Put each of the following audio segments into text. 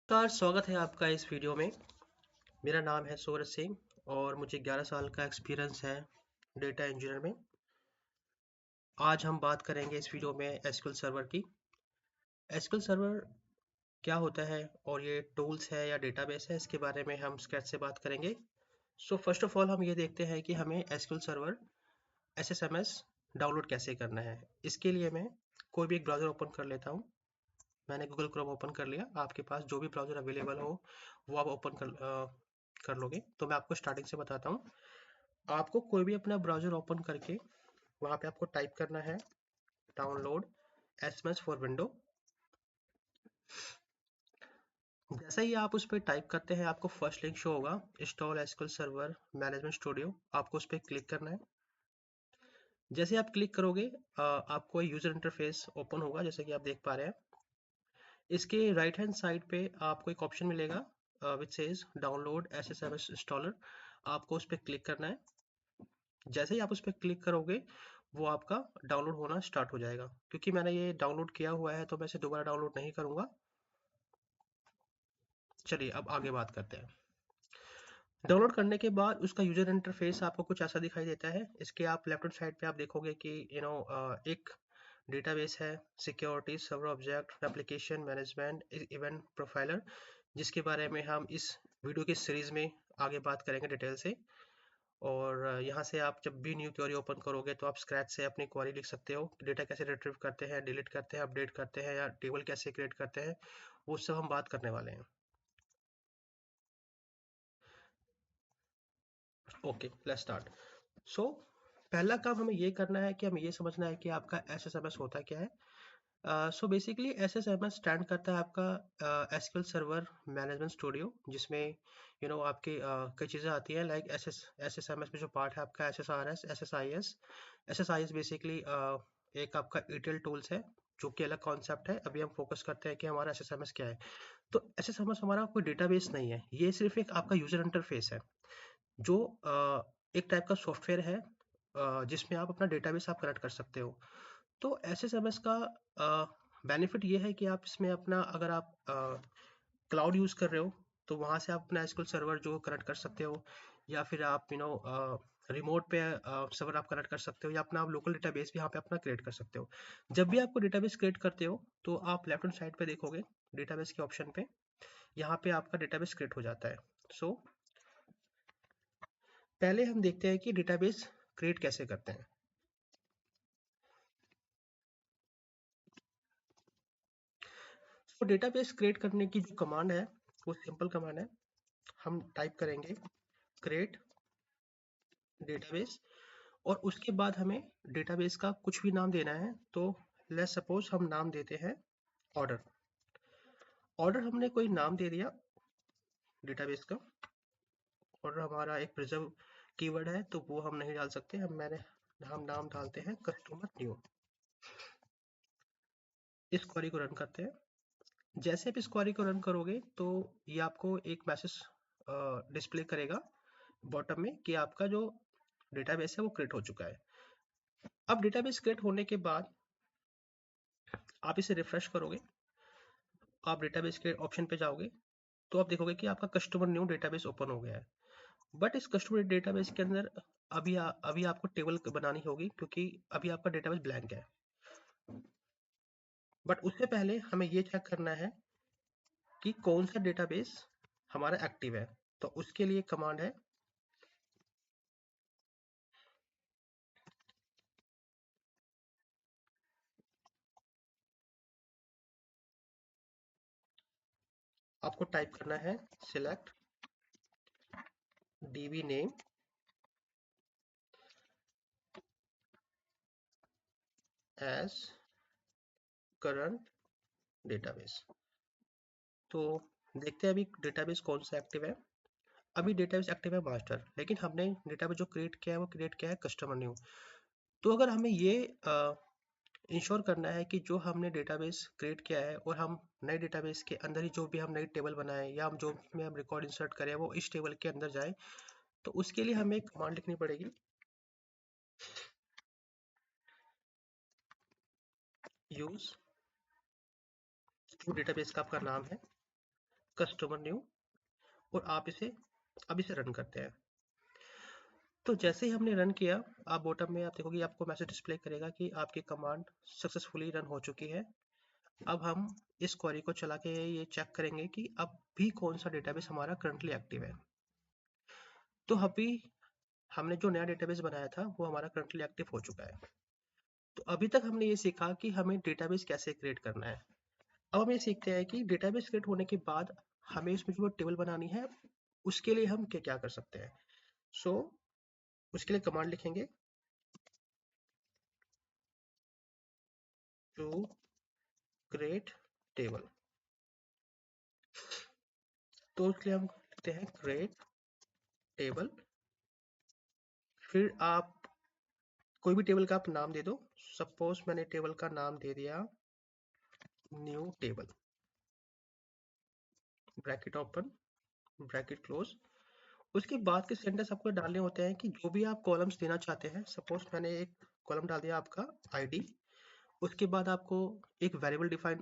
नमस्कार, स्वागत है आपका इस वीडियो में। मेरा नाम है सूरज सिंह और मुझे 11 साल का एक्सपीरियंस है डेटा इंजीनियर में। आज हम बात करेंगे इस वीडियो में एसक्यूएल सर्वर की। एसक्यूएल सर्वर क्या होता है और ये टूल्स है या डेटाबेस है, इसके बारे में हम स्केच से बात करेंगे। सो फर्स्ट ऑफ ऑल हम ये देखते हैं कि हमें एसक्यूएल सर्वर एसएसएमएस डाउनलोड कैसे करना है। इसके लिए मैं कोई भी एक ब्राउज़र ओपन कर लेता हूँ। मैंने गूगल क्रोम ओपन कर लिया। आपके पास जो भी ब्राउज़र अवेलेबल हो वो आप ओपन कर लोगे। तो मैं आपको स्टार्टिंग से बताता हूँ। आपको कोई भी अपना ब्राउज़र ओपन करके वहाँ पे आपको टाइप करना है डाउनलोड एसएमएस फॉर विंडो। जैसा ही आप उस पर टाइप करते हैं आपको फर्स्ट लिंक शो होगा, install SQL server management studio. आपको उस पर क्लिक करना है। जैसे आप क्लिक करोगे आपको यूज़र इंटरफेस ओपन होगा, जैसे कि आप देख पा रहे हैं। इसके राइट हैंड साइड पे आपको एक ऑप्शन मिलेगा which says download SSMS installer. आपको उस पर क्लिक करना है। जैसे ही आप उस पर क्लिक करोगे वो आपका डाउनलोड होना स्टार्ट हो जाएगा। क्योंकि मैंने ये डाउनलोड किया हुआ है तो मैं इसे दोबारा डाउनलोड नहीं करूँगा। चलिए अब आगे बात करते हैं। डाउनलोड करने के बाद उसका यूजर इंटरफेस आपको कुछ ऐसा दिखाई देता है। इसके आप लेफ्ट हैंड साइड पे आप देखोगे कि एक डेटाबेस है, security, server object, application management, event profiler, जिसके बारे में हम इस वीडियो की सीरीज में आगे बात करेंगे डिटेल से। और यहाँ से आप जब भी न्यू क्वेरी ओपन करोगे तो आप स्क्रैच से अपनी क्वेरी लिख सकते हो। डेटा कैसे रिट्रीव करते हैं, डिलीट करते हैं, अपडेट करते हैं या टेबल कैसे क्रिएट करते हैं, वो सब हम बात करने वाले हैं। Okay, let's start. सो पहला काम हमें ये करना है कि हमें ये समझना है कि आपका एसएसएमएस होता क्या है। सो बेसिकली एसएसएमएस स्टैंड करता है आपका एसक्यूएल सर्वर मैनेजमेंट स्टूडियो, जिसमें आपकी कई चीज़ें आती हैं लाइक एसएसएमएस में जो पार्ट है आपका एसएसआरएस, एसएसआईएस। एसएसआईएस बेसिकली एक आपका ईटीएल टूल्स है जो कि अलग कॉन्सेप्ट है। अभी हम फोकस करते हैं कि हमारा एसएसएमएस क्या है। तो एसएसएमएस हमारा कोई डेटाबेस नहीं है, ये सिर्फ एक आपका यूजर इंटरफेस है जो एक टाइप का सॉफ्टवेयर है जिसमें आप अपना डेटाबेस आप कनेक्ट कर सकते हो। तो एसएसएमएस का बेनिफिट ये है कि आप इसमें अपना अगर आप क्लाउड यूज़ कर रहे हो तो वहाँ से आप अपना एसक्यूएल सर्वर जो कनेक्ट कर सकते हो, या फिर आप रिमोट पे सर्वर आप कनेक्ट कर सकते हो, या अपना आप लोकल डेटाबेस भी यहाँ पे अपना क्रिएट कर सकते हो। जब भी आपको डेटाबेस क्रिएट करते हो तो आप लेफ्ट हैंड साइड पे देखोगे डेटाबेस के ऑप्शन पे, यहाँ पे आपका डेटाबेस क्रिएट हो जाता है। सो पहले हम देखते हैं कि डेटाबेस क्रिएट कैसे करते हैं। तो डेटाबेस क्रिएट करने की जो कमांड है वो सिंपल कमांड है। हम टाइप करेंगे क्रिएट डेटाबेस और उसके बाद हमें डेटाबेस का कुछ भी नाम देना है। तो लेट्स सपोज हम नाम देते हैं ऑर्डर। ऑर्डर हमने कोई नाम दे दिया डेटाबेस का। ऑर्डर हमारा एक प्रिजर्व कीवर्ड है तो वो हम नहीं डाल सकते। हम नाम डालते हैं कस्टमर न्यू। इस क्वेरी को रन करते हैं। जैसे आप इस क्वेरी को रन करोगे तो ये आपको एक मैसेज डिस्प्ले करेगा बॉटम में कि आपका जो डेटाबेस है वो क्रिएट हो चुका है। अब डेटाबेस क्रिएट होने के बाद आप इसे रिफ्रेश करोगे, आप डेटाबेस के ऑप्शन पे जाओगे तो आप देखोगे कि आपका कस्टमर न्यू डेटाबेस ओपन हो गया है। बट इस कस्टमर डेटाबेस के अंदर अभी आपको टेबल बनानी होगी क्योंकि अभी आपका डेटाबेस ब्लैंक है। बट उससे पहले हमें ये चेक करना है कि कौन सा डेटाबेस हमारा एक्टिव है। तो उसके लिए कमांड है आपको टाइप करना है select DB name as current database. तो देखते हैं अभी डेटाबेस कौन सा एक्टिव है। अभी डेटाबेस एक्टिव है मास्टर, लेकिन हमने डेटाबेस जो क्रिएट किया है वो क्रिएट किया है कस्टमर न्यू। तो अगर हमें ये इंश्योर करना है कि जो हमने डेटाबेस क्रिएट किया है और हम नए डेटाबेस के अंदर ही जो भी हम नई टेबल बनाए या हम जो में हम रिकॉर्ड इंसर्ट करें वो इस टेबल के अंदर जाए, तो उसके लिए हमें एक कमांड लिखनी पड़ेगी यूज जो डेटाबेस का आपका नाम है कस्टमर न्यू, और आप इसे अब इसे रन करते हैं। तो जैसे ही हमने रन किया, आप बॉटम में आप देखोगे आपको मैसेज डिस्प्ले करेगा कि आपकी कमांड सक्सेसफुली रन हो चुकी है। अब हम इस क्वेरी को चला के ये चेक करेंगे कि अब भी कौन सा डेटाबेस हमारा करंटली एक्टिव है। तो अभी हमने जो नया डेटाबेस बनाया था वो हमारा करंटली एक्टिव हो चुका है। तो अभी तक हमने ये सीखा कि हमें डेटाबेस कैसे क्रिएट करना है। अब हम ये सीखते हैं कि डेटाबेस क्रिएट होने के बाद हमें इसमें जो टेबल बनानी है उसके लिए हम क्या क्या कर सकते हैं। सो उसके लिए कमांड लिखेंगे टू क्रिएट टेबल। तो उसके लिए हम लिखते हैं क्रिएट टेबल। फिर आप कोई भी टेबल का आप नाम दे दो। सपोज मैंने टेबल का नाम दे दिया new table, bracket open bracket close. उसके बाद के सेंटेंस आपको डालने होते हैं कि जो भी आप कॉलम्स देना चाहते हैं। सपोज मैंने एक कॉलम डाल दिया आपका आईडी, उसके बाद आपको एक वेरिएबल डिफाइन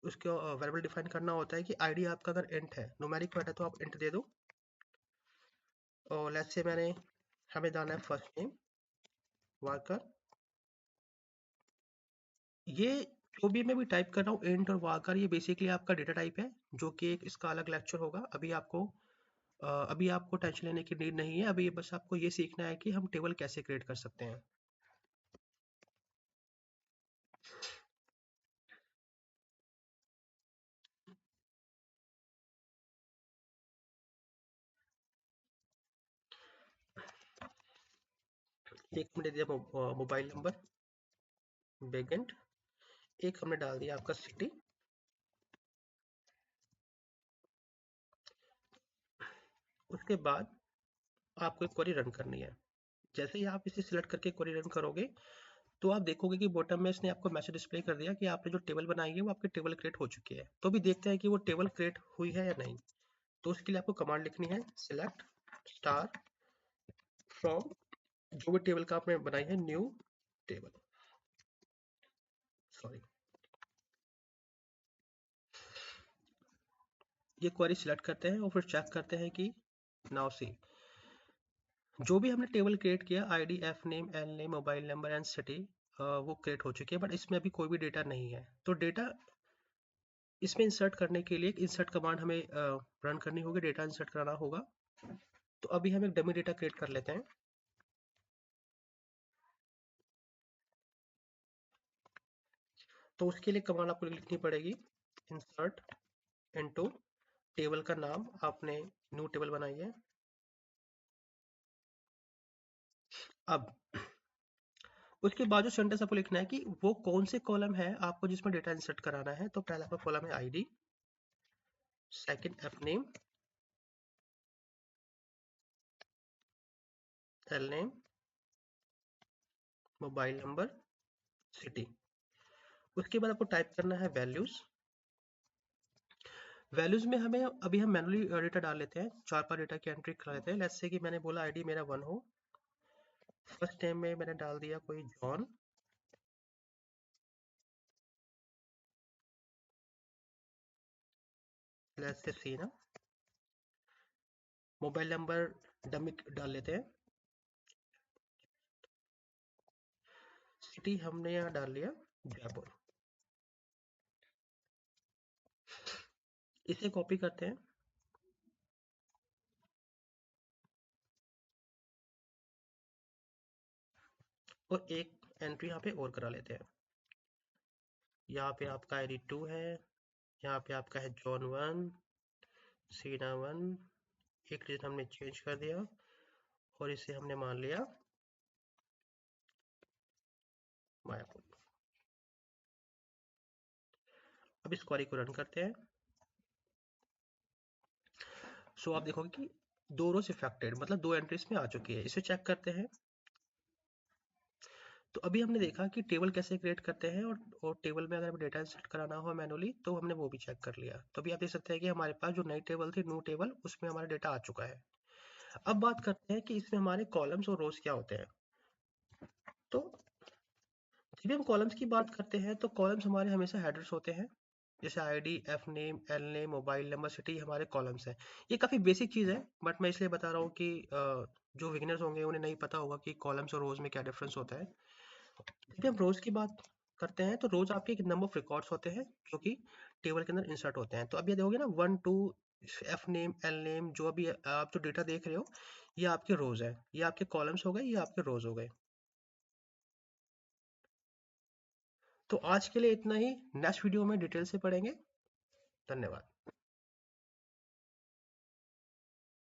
उसको वेरिएबल डिफाइन करना होता है कि आईडी आपका अगर इंट है, न्यूमेरिक वर्ड है, तो आप इंट दे दो। और लेट्स से मैंने हमें डालना है फर्स्ट नेम वाकर। ये जो भी मैं भी टाइप कर रहा हूँ इंट और वाकर, ये बेसिकली आपका डेटा टाइप है, जो कि एक इसका अलग लेक्चर होगा। अभी आपको टेंशन लेने की नीड नहीं है। अभी बस आपको ये सीखना है कि हम टेबल कैसे क्रिएट कर सकते हैं। एक हमने दिया मोबाइल नंबर वेकेंट, एक हमने डाल दिया आपका सिटी। उसके बाद आपको एक क्वेरी रन करनी है। जैसे ही आप इसे सिलेक्ट करके क्वेरी रन करोगे तो आप देखोगे कि बॉटम में इसने आपको मैसेज डिस्प्ले कर दिया कि आपने जो टेबल बनाई है वो आपकी टेबल क्रिएट हो चुकी है। तो भी देखते हैं कि वो टेबल क्रिएट हुई है या नहीं। तो उसके लिए आपको कमांड लिखनी है सिलेक्ट स्टार फ्रॉम जो भी टेबल का आपने बनाई है न्यू टेबल, सॉरी। ये क्वेरी सिलेक्ट करते हैं और फिर चेक करते हैं कि नाउ सी जो भी हमने टेबल क्रिएट किया ID F name L name mobile number and city, वो क्रिएट हो चुकी है, बट इसमें अभी कोई भी डेटा नहीं है। तो डेटा इसमें इंसर्ट करने के लिए इंसर्ट कमांड हमें रन करनी होगी, डेटा इंसर्ट कराना होगा। तो अभी हम एक डमी डेटा क्रिएट कर लेते हैं। तो उसके लिए कमांड आपको लिखनी पड़ेगी इंसर्ट इनटू टेबल का नाम आपने न्यू टेबल बनाई है। अब उसके बाद जो सेंटेंस आपको लिखना है कि वो कौन से कॉलम है आपको जिसमें डेटा इंसर्ट कराना है। तो पहला आपका कॉलम है ID, second F name, L name, mobile number, city. उसके बाद आपको टाइप करना है वैल्यूज। वैल्यूज में हमें अभी हम मैनुअली डेटा डाल लेते हैं, 4 डेटा की एंट्री करा लेते हैं। लेट्स से कि मैंने बोला आईडी मेरा 1 हो, फर्स्ट नेम में मैंने डाल दिया कोई जॉन, लेट्स से सीना। मोबाइल नंबर डमी डाल लेते हैं, सिटी हमने यहाँ डाल लिया जयपुर। इसे कॉपी करते हैं और एक एंट्री यहाँ पे और करा लेते हैं। यहाँ पे आपका आईडी 2 है, यहाँ पे आपका है जॉन 1, सीना 1। एक रीजन हमने चेंज कर दिया और इसे हमने मान लिया मायापुर। अब इस क्वेरी को रन करते हैं। सो आप देखोगे कि 2 रोज इफेक्टेड, मतलब 2 एंट्रीज में आ चुकी है। इसे चेक करते हैं। तो अभी हमने देखा कि टेबल कैसे क्रिएट करते हैं, और टेबल में अगर डेटा इंसर्ट कराना हो मैनुअली तो हमने वो भी चेक कर लिया। तो अभी आप देख सकते हैं कि हमारे पास जो नई टेबल थी न्यू टेबल, उसमें हमारा डेटा आ चुका है। अब बात करते हैं कि इसमें हमारे कॉलम्स और रोज क्या होते हैं। तो जब भी हम कॉलम्स की बात करते हैं तो कॉलम्स हमारे हमेशा हेडर्स होते हैं, जैसे ID, F name, L name, mobile number, city हमारे कॉलम्स हैं। ये काफ़ी बेसिक चीज़ है, बट मैं इसलिए बता रहा हूँ कि जो बिगिनर्स होंगे उन्हें नहीं पता होगा कि कॉलम्स और रोज में क्या डिफरेंस होता है। जब भी हम रोज की बात करते हैं तो रोज आपके एक नंबर ऑफ रिकॉर्ड्स होते हैं जो कि टेबल के अंदर इंसर्ट होते हैं। तो अब ये देखोगे ना, 1 2, एफ नेम, एल नेम, जो अभी आप जो डेटा देख रहे हो, ये आपके रोज है, ये आपके कॉलम्स हो गए, ये आपके रोज हो गए। तो आज के लिए इतना ही, नेक्स्ट वीडियो में डिटेल से पढ़ेंगे। धन्यवाद।